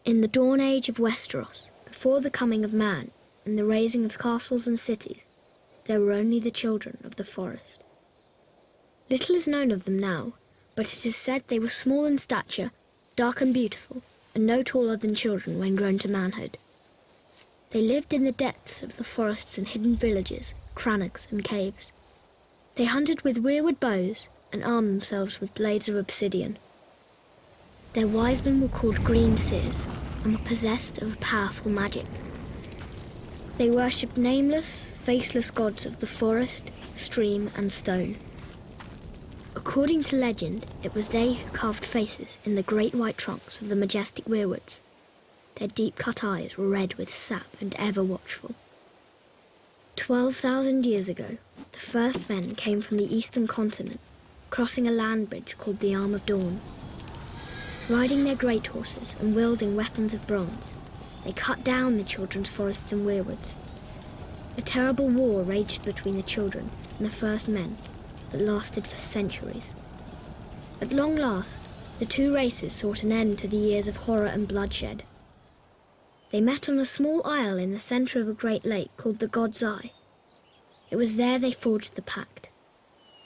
In the dawn age of Westeros, before the coming of man and the raising of castles and cities, there were only the children of the forest. Little is known of them now, but it is said they were small in stature, dark and beautiful, and no taller than children when grown to manhood. They lived in the depths of the forests in hidden villages, crannogs and caves. They hunted with weirwood bows and armed themselves with blades of obsidian. Their wise men were called green seers and were possessed of a powerful magic. They worshipped nameless, faceless gods of the forest, stream and stone. According to legend, it was they who carved faces in the great white trunks of the majestic weirwoods. Their deep-cut eyes were red with sap and ever watchful. 12,000 years ago, the first men came from the eastern continent, crossing a land bridge called the Arm of Dawn. Riding their great horses and wielding weapons of bronze, they cut down the children's forests and weirwoods. A terrible war raged between the children and the first men that lasted for centuries. At long last, the two races sought an end to the years of horror and bloodshed. They met on a small isle in the centre of a great lake called the God's Eye. It was there they forged the pact.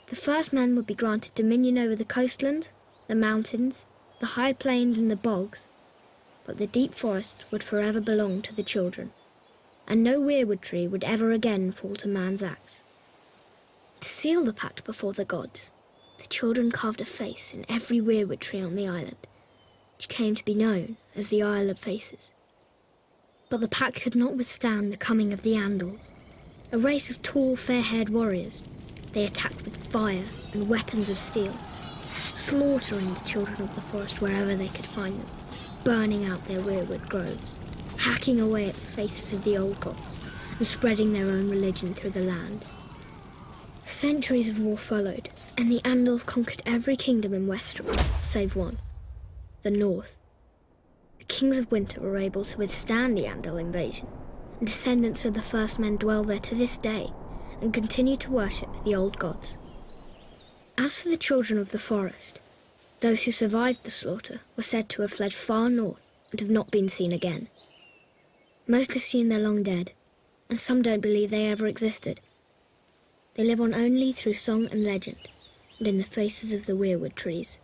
The first men would be granted dominion over the coastland, the mountains, the high plains and the bogs, but the deep forest would forever belong to the children, and no weirwood tree would ever again fall to man's axe. To seal the pact before the gods, the children carved a face in every weirwood tree on the island, which came to be known as the Isle of Faces. But the pact could not withstand the coming of the Andals, a race of tall, fair-haired warriors. They attacked with fire and weapons of steel, slaughtering the children of the forest wherever they could find them, burning out their weirwood groves, hacking away at the faces of the old gods, and spreading their own religion through the land. Centuries of war followed, and the Andals conquered every kingdom in Westeros, save one, the North. The kings of winter were able to withstand the Andal invasion, and descendants of the first men dwell there to this day, and continue to worship the old gods. As for the children of the forest, those who survived the slaughter were said to have fled far north and have not been seen again. Most assume they're long dead, and some don't believe they ever existed. They live on only through song and legend, and in the faces of the weirwood trees.